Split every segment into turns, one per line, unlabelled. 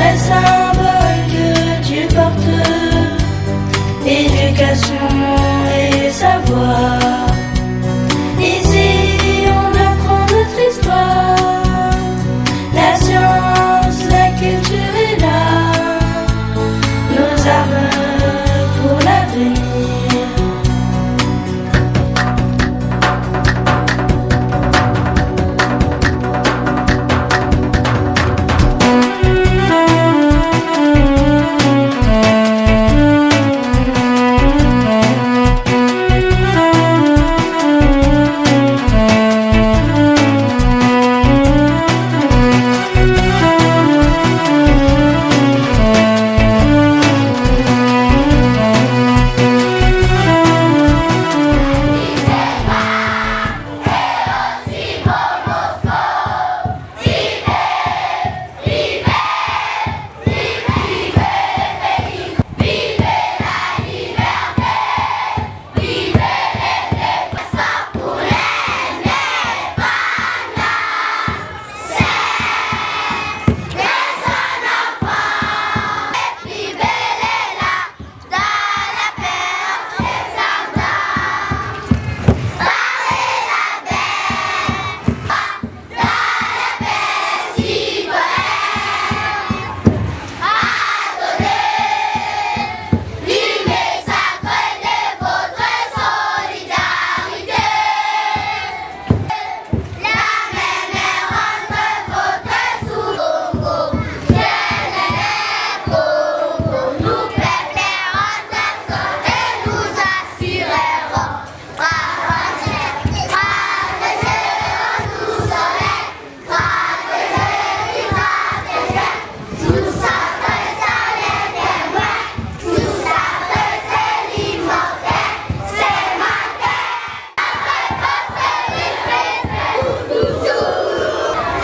les symboles que tu portes, éducation et savoir. Ici on apprend notre histoire, la science, la culture et l'art, nos armes pour l'avenir.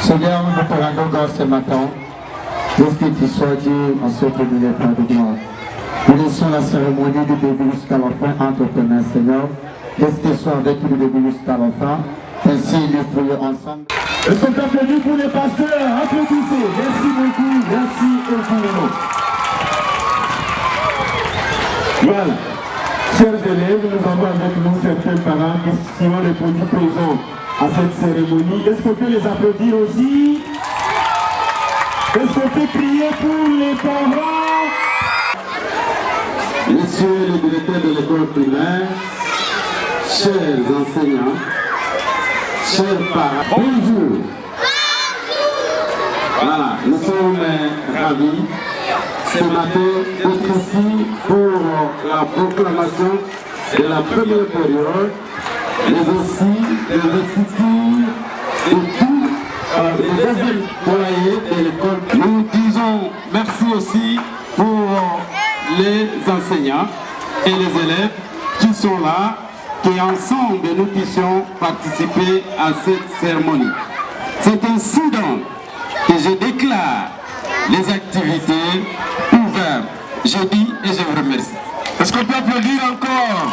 Seigneur, nous te rendons grâce ce matin, pour que tu sois Dieu en ce premier temps de gloire. Nous laissons la cérémonie du début jusqu'à la fin entre tes mains, Seigneur. Qu'est-ce que soit avec nous du début jusqu'à la fin, ainsi nous prions ensemble.
Est-ce qu'on t'applaudit pour les pasteurs? Applaudissez. Merci beaucoup, merci infiniment. Voilà. Chers élèves, nous avons avec nous certains parents qui ont répondu présents à cette cérémonie. Est-ce qu'on peut les applaudir aussi? Est-ce qu'on peut prier pour les parents?
Monsieur le directeur de l'école primaire, chers enseignants, chers parents, bonjour. Voilà, nous sommes ravis ce matin d'être ici pour la proclamation de la première période, mais aussi de l'investiture de tous les deuxièmes foyers de l'école. Nous disons merci aussi pour les enseignants et les élèves qui sont là, qui ensemble nous puissions participer à cette cérémonie. C'est ainsi donc que je déclare les activités ouvertes. Je dis et je vous remercie. Est-ce qu'on peut applaudir encore?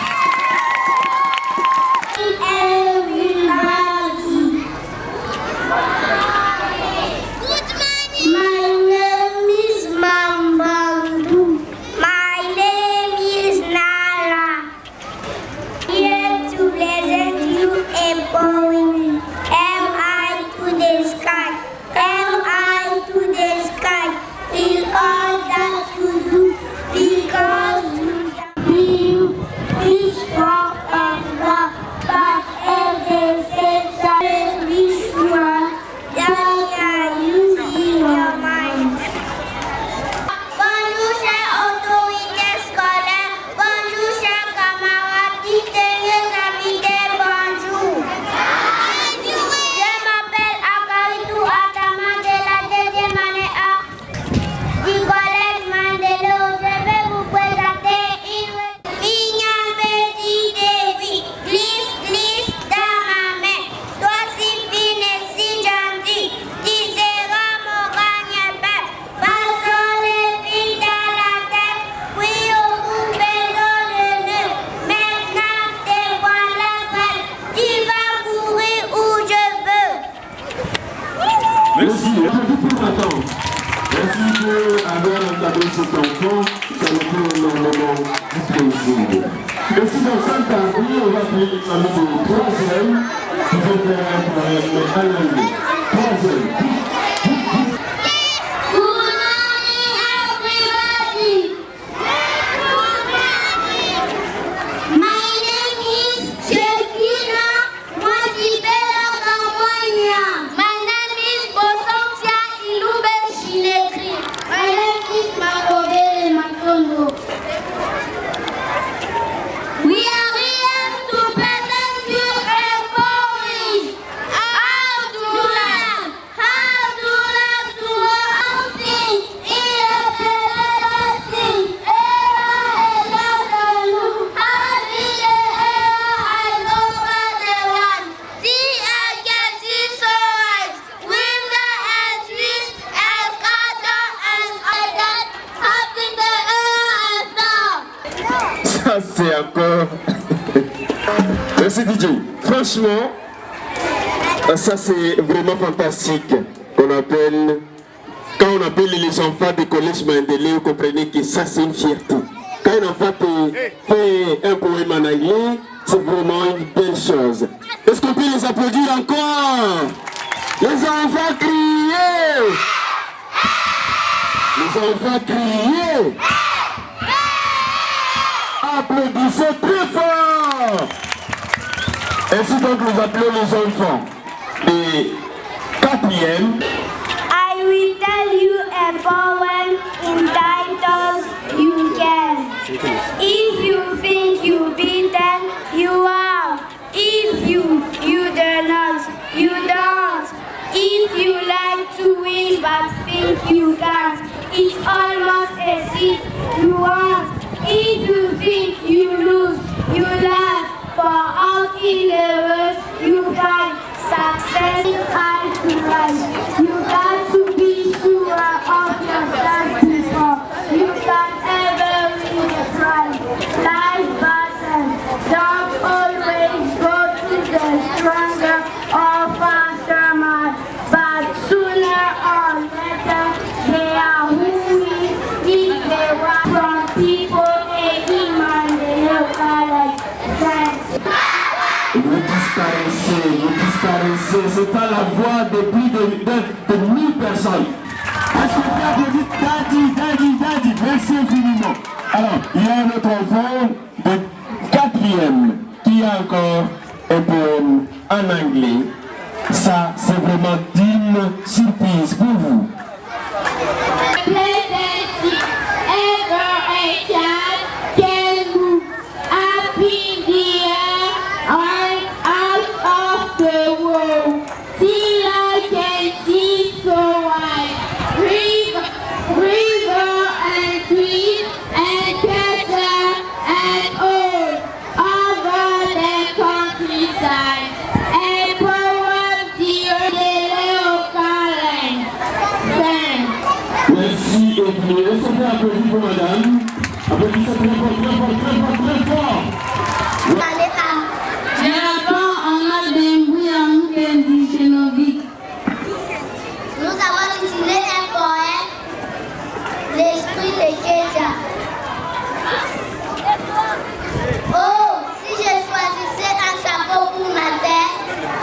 Because you
cet enfant, ça nous fait énormément de plaisir. Et si dans cette partie, on va appeler l'examen de troisième, qui va faire un poème à l'année. Troisième.
C'est encore... Merci DJ. Franchement, ça c'est vraiment fantastique. Quand on appelle les enfants du collège Mandela, vous comprenez que ça c'est une fierté. Quand un enfant fait un poème en anglais, c'est vraiment une belle chose. Est-ce qu'on peut les applaudir encore? Les enfants criez! Les enfants criez! Applaudissez très fort! Ainsi donc nous appelons les enfants des 4e.
I will tell you a poem entitled You Can. If you think you've beaten, you are. If you do not, you don't. If you like to win but think you can't, it's almost as if you want. If you think you lose, you laugh. For out in the world, you find success hard to rise. You got to be sure of yourself before you can ever win the prize. Life button, don't always go to the stronger or faster man, but sooner or later they are who will if they want from people taking Mandela College.
Vous disparaissez, c'est pas la voix de plus de 1000 personnes. Est-ce que vous avez dit Daddy, merci infiniment. Alors, il y a un autre enfant de 4e qui a encore un poème en anglais. Ça, c'est vraiment d'une surprise pour vous. Est-ce qu'on peut applaudir pour madame? Applaudissez très fort.
Je réponds en mode d'embrouille en nous. Nous avons utilisé un poème, l'esprit de Kétia. Oh, si je choisissais un chapeau pour ma tête,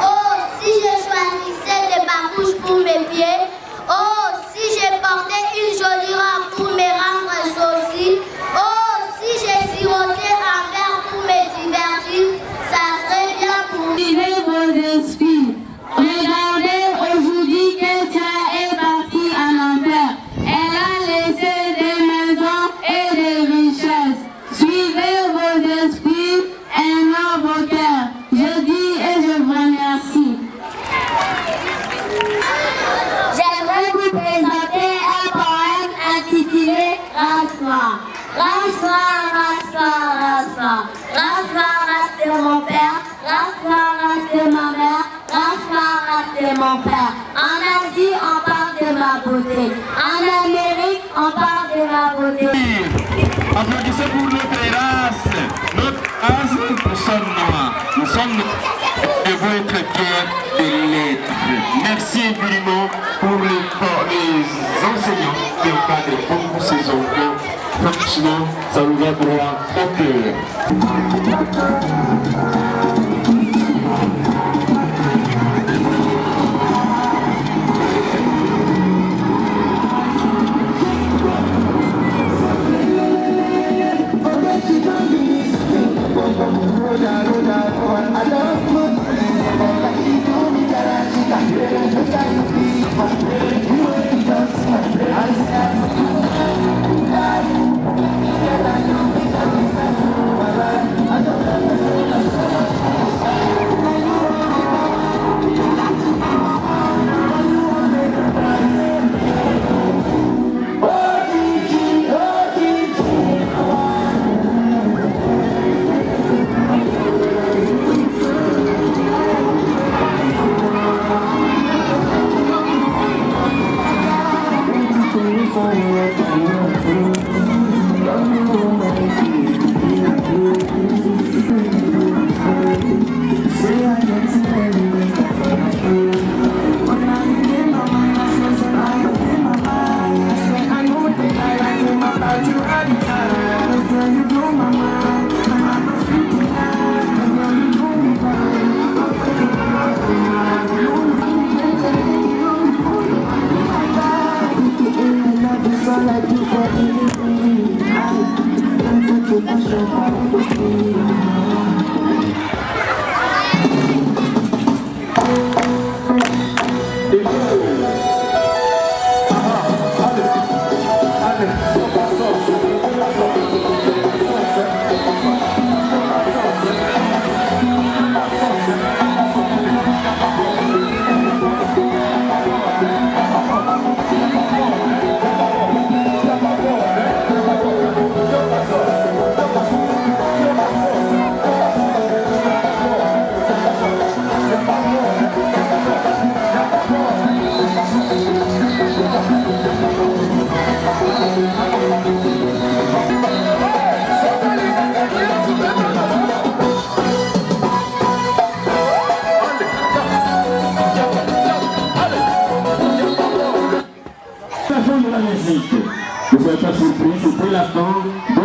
oh, si je choisissais des babouches pour mes pieds, oh, si je portais une jolie robe pour me rendre saucy, oh, si je sirotais un verre pour me divertir, ça serait bien pour vivre vos esprits. Regardez aujourd'hui que ça est parti en enfer. Elle a laissé des maisons et des richesses. Suivez vos esprits et non vos cœurs. Je dis et je vous remercie. J'aimerais vous présenter un poème intitulé Race-moi. Race-moi, race-moi, race-moi. Race-moi, race de mon père. Race-moi, race de ma mère. Race-moi, race de mon père. En Asie, on parle de ma beauté. En Amérique, on parle de ma beauté.
Applaudissez pour notre race. Notre race, nous sommes noirs. Nous sommes et vous être fiers de l'être. Merci infiniment pour les enseignants qui ont cadré. pour ces enfants. Franchement, ça nous va droit au cœur.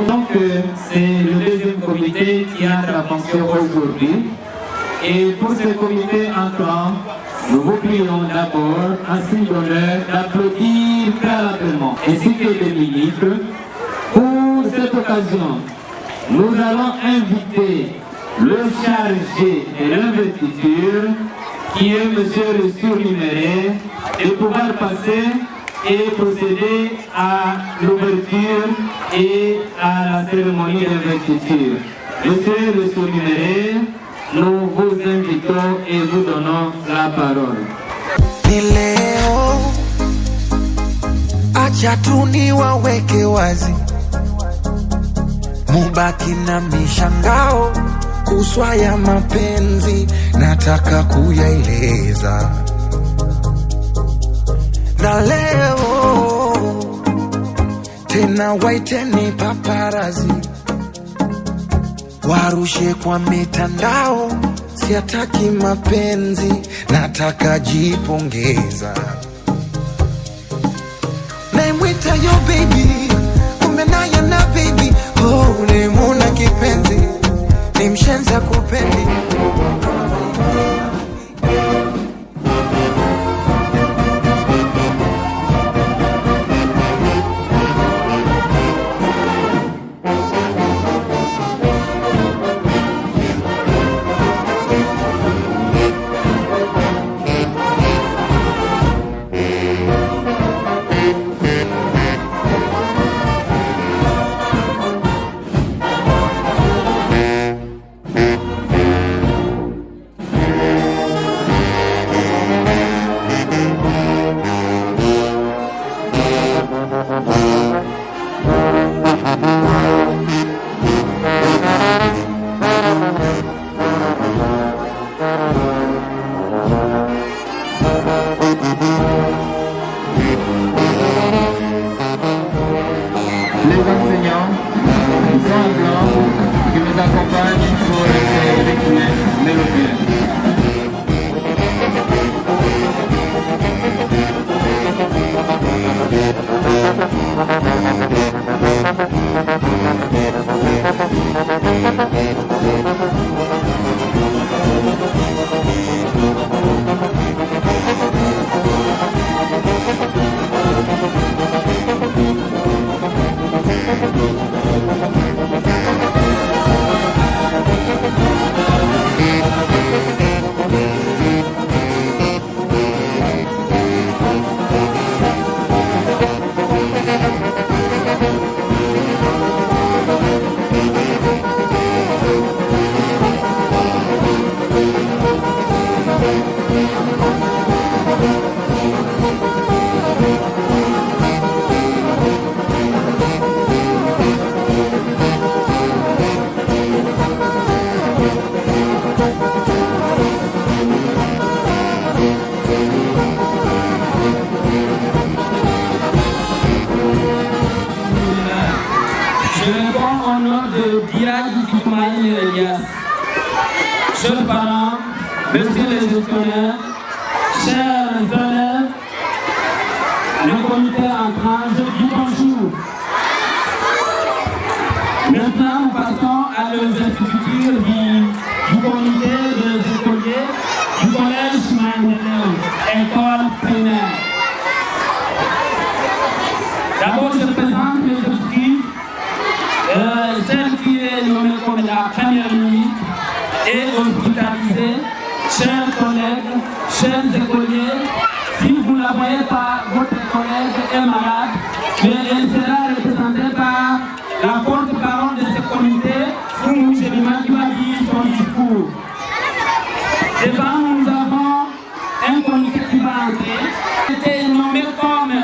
Donc c'est le deuxième comité qui entre en fonction aujourd'hui. Et pour ce comité entrant, nous vous prions d'abord, en signe d'honneur, d'applaudir préalablement, ainsi que les ministres. Pour cette occasion, nous allons inviter le chargé de l'investiture, qui est monsieur le surnuméraire, de pouvoir passer et procéder à l'ouverture et à la cérémonie d'investiture. Monsieur le surnuméraire, nous vous invitons et vous donnons la parole.
Ni leo, acha tu niwaweke wazi, mubaki na mishangao kuswa ya mapenzi, nataka kuyaeleza. Na leo tena waiteni paparazi, warushe kwa mitandao, siataki mapenzi, nataka jipongeza. Naimwita yo baby, kumbe naye na baby, oh nimuna kipenzi, ni mshenza kupendi.
Les enseignants sont en blanc qui nous accompagnent pour les lectures mélodieuses. Jeunes parents, messieurs les gestionnaires, chers élèves, le comité entrant, je dis bonjour. Maintenant, nous passons à l'investiture du comité des écoliers du collège Mandela, école primaire. D'abord, je présente mes excuses, celle qui est nommée comme la première ministre et hospitalisée, chers collègues, chers écoliers. Si vous ne la voyez pas, votre collègue est malade, mais elle sera représentée par la porte-parole de ce comité, Foumou Chelima, qui va dire son discours. Devant nous, nous avons un comité qui va entrer. Elle a été nommée comme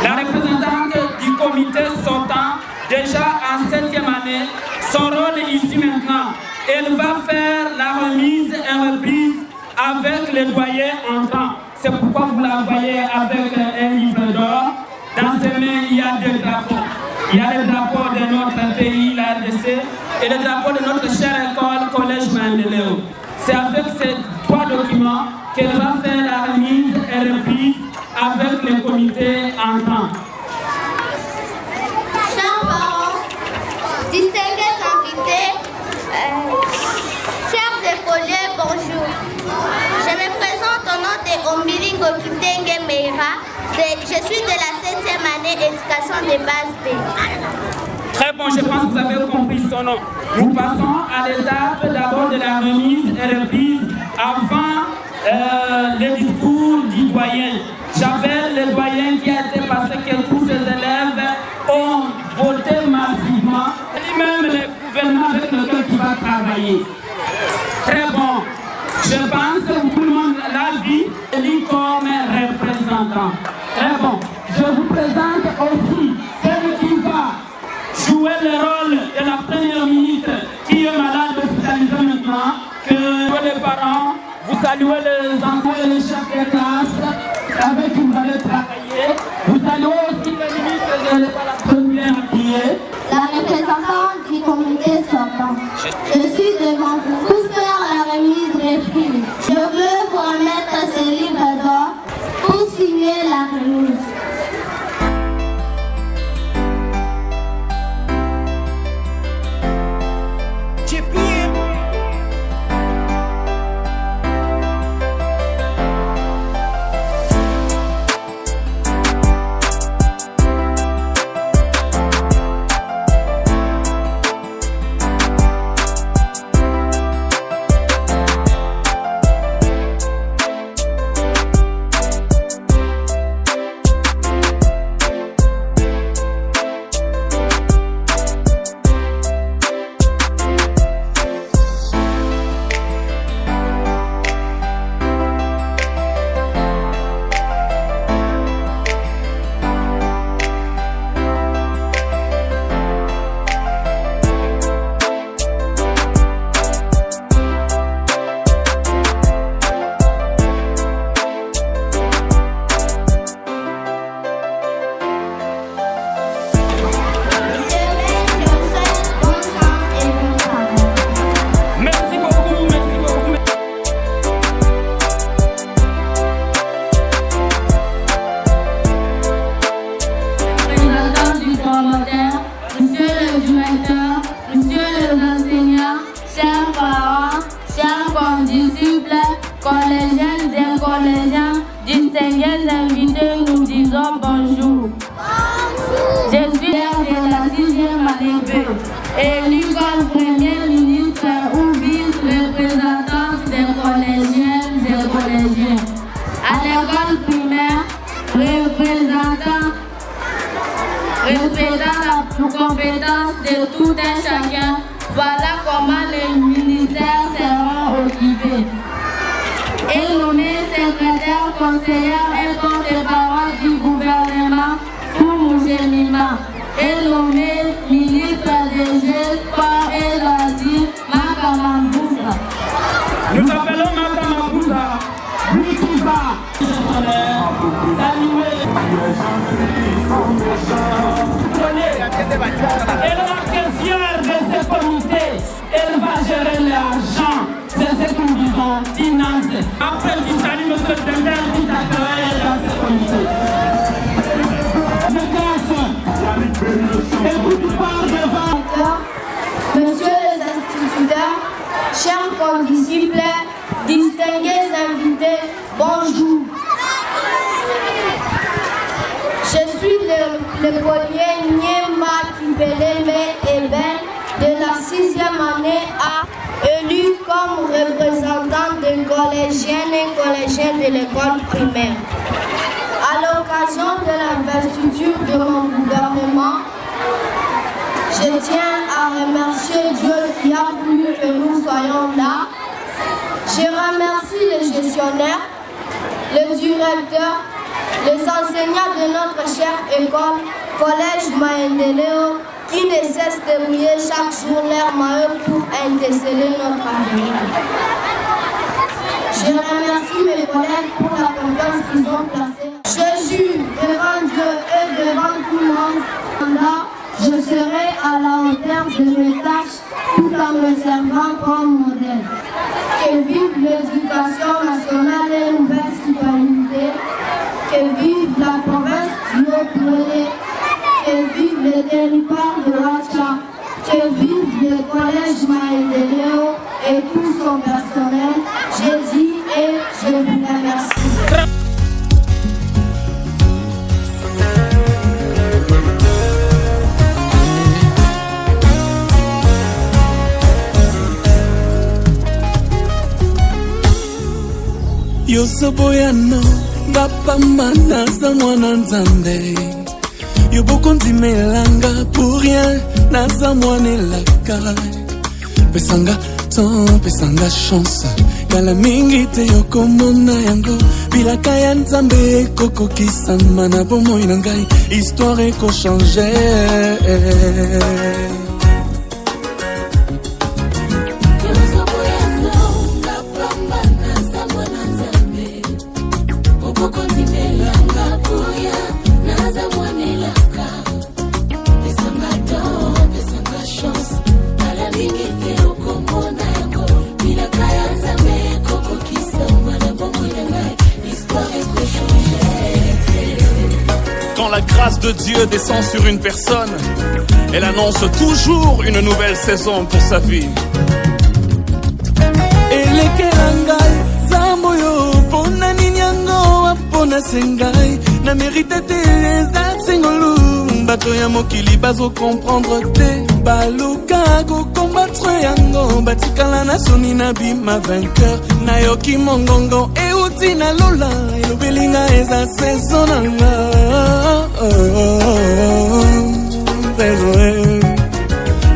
la représentante du comité sortant, déjà en 7e année. Son rôle est ici maintenant. Elle va faire la remise et reprise avec les doyens entrants. C'est pourquoi vous la voyez avec un livre d'or. Dans ses mains, il y a des drapeaux. Il y a le drapeau de notre pays, la RDC, et le drapeau de notre chère école, Collège Mandela. C'est avec ces 3 documents qu'elle va faire la remise et reprise avec le comité entrant.
Chers parents, distingués invités, chers écoliers, bonjour. Je me présente au nom de Ombilingo Kitenge Meira. Je suis de la 7e année éducation de base B.
Très bon, je pense que vous avez compris son nom. Nous passons à l'étape d'abord de la remise et reprise avant le discours du doyen. J'appelle le doyen qui a été passé que tous ces élèves ont voté massivement, et même le gouvernement avec lequel tu vas travailler. Très bon. Je pense que tout le monde l'a vu, élu comme représentant. Très bon. Je vous présente aussi celle qui va jouer le rôle de la première ministre qui est malade hospitalisée maintenant, que les parents, vous saluez les enfants et les chefs de classe avec qui vous allez travailler. Vous saluez aussi les ministres de la première qui est
La représentante du comité sortant. Je suis devant vous pour faire la remise reprise. Je veux vous remettre ce livre d'or pour signer la remise.
compétences de tout un chacun. Voilà comment les ministères seront occupés. Et nommé secrétaire, conseillère et porte-parole du gouvernement pour Mouchelima. Et nommé ministre des Jeux, Sports et Loisirs, Makamambouza.
Nous appelons Makamambouza.
Elle va questionner de ce comité, elle va gérer l'argent, c'est ce que nous disons, financer. Après qu'il salue M. Dembel qui a travaillé dans ce comité. Écoute pas devant.
Monsieur les instituteurs, chers condisciples, distingués invités, bonjour. Je suis le polier Niema Kibeleme Eben de la 6e année A, élu comme représentant des collégiennes et collégiens de l'école primaire. À l'occasion de l'investiture de mon gouvernement, je tiens à remercier Dieu qui a voulu que nous soyons là. Je remercie les gestionnaires, le directeur, les enseignants de notre chère école, Collège Maendeleo, qui ne cessent de mouiller chaque jour leur maillot pour déceler notre avenir. Je remercie mes collègues pour la confiance qu'ils ont placée. Je jure devant Dieu et devant tout le monde, je serai à la hauteur de mes tâches tout en me servant comme modèle. Que vive l'éducation nationale et une nouvelle citoyenneté. Que vive la province du Haut-Pelé. Que vive le territoire de Wacha. Que vive le collège Maendeleo et tout son personnel. Je dis et je vous remercie.
Yosoboyano bapambana za mwana nzambe yobokondimelanga pour rien naza mwanelaka pesanga temps pesanga chance kala mingi te yokomona yango bilaka ya nzambe ekokokisama na bomoi na ngai histoire ekochange.
La grâce de Dieu descend sur une personne, elle annonce toujours une nouvelle saison pour sa vie.
Elekelangai zamboyo pona ninyango apona sengai na mérite te eza sengolu bato ya mokili bazo comprendre te baluka ko combattre yango batikala na soni na bima vainqueur na yoki mongongo euti na lola elobelinga eza saison nanga.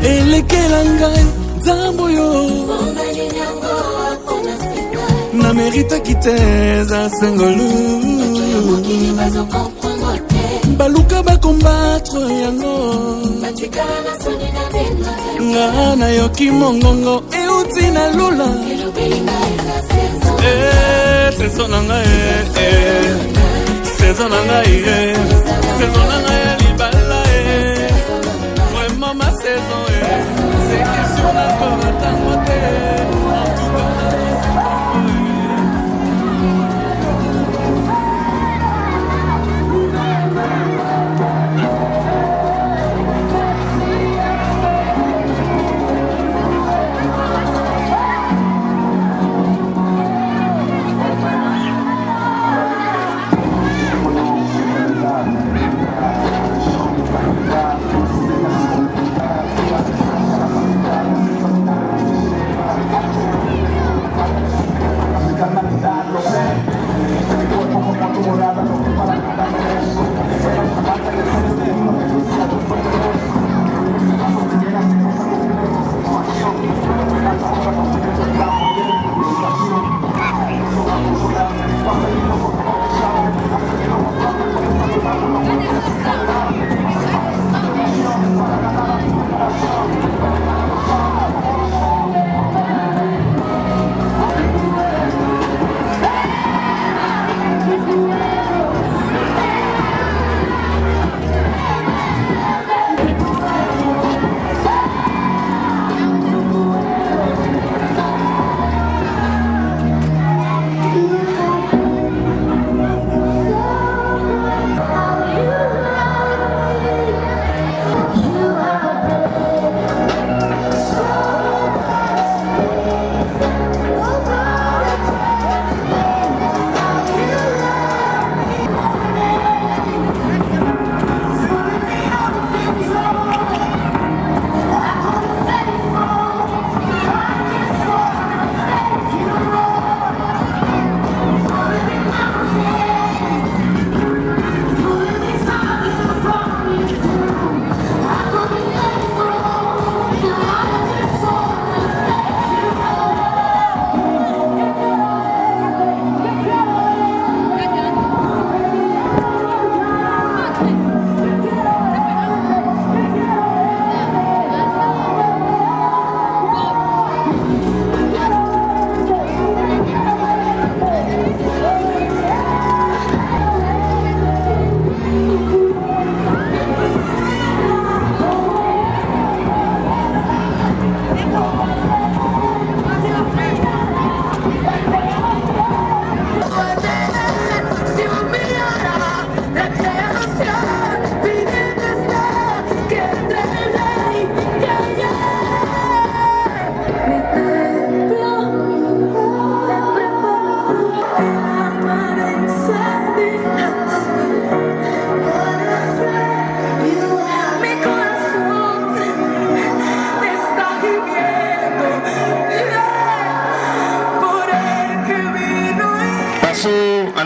Elekelangai zamboyo na mérite kiteza sengolu baluka ba combattre yango nga na yoki mongongo euti na lula saison nanga saison nanga saison nanga ya libala vraiment ma saison c'est question d'accord attends te en tout cas.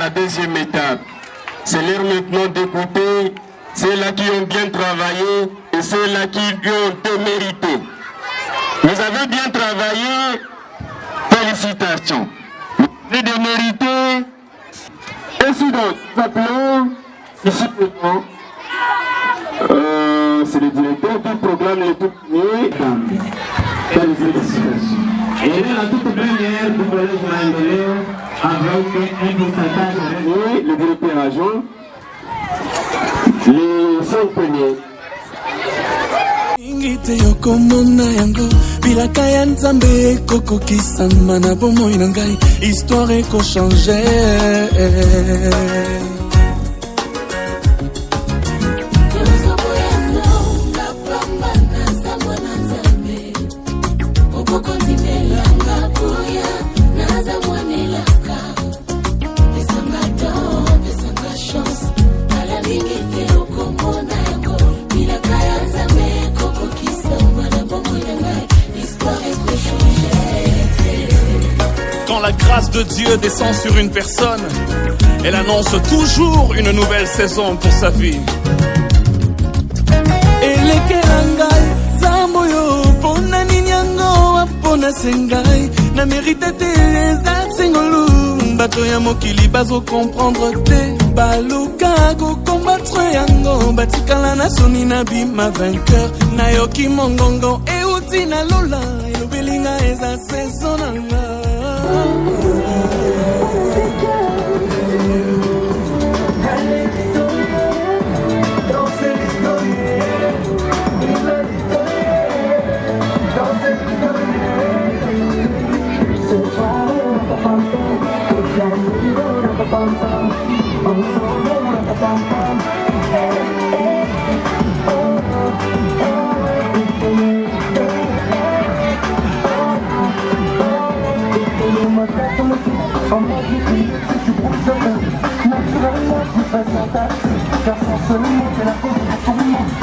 la deuxième étape. C'est l'heure maintenant d'écouter ceux-là qui ont bien travaillé et ceux-là qui ont démérité. Vous avez bien travaillé, félicitations. Vous avez démérité. Ainsi donc, nous appelons ici maintenant, c'est le directeur du programme Les Tout Premiers.
Félicitations. Et la toute première du collège Maïndélé avec un pourcentage
le directeur adjoint, les 5 premiers.
Ingite yokomona yango bilaka ya nzambe ekokokisama na bomoi na ngai histoire ekochange.
Quand la grâce de Dieu descend sur une personne, elle annonce toujours une nouvelle saison pour sa vie.
Elekela ngai nzambo yo mpona nini yango apona sengai na mérite te eza sengolu bato ya mokili bazokomprendre te baluka kokombattre yango batikala na soni na bima vainqueur nayoki mongongo euti na lola elobelinga eza saison nanga.
Naturellement, tu fais fantastique, car sans ce mot, c'est la cause de ton monde.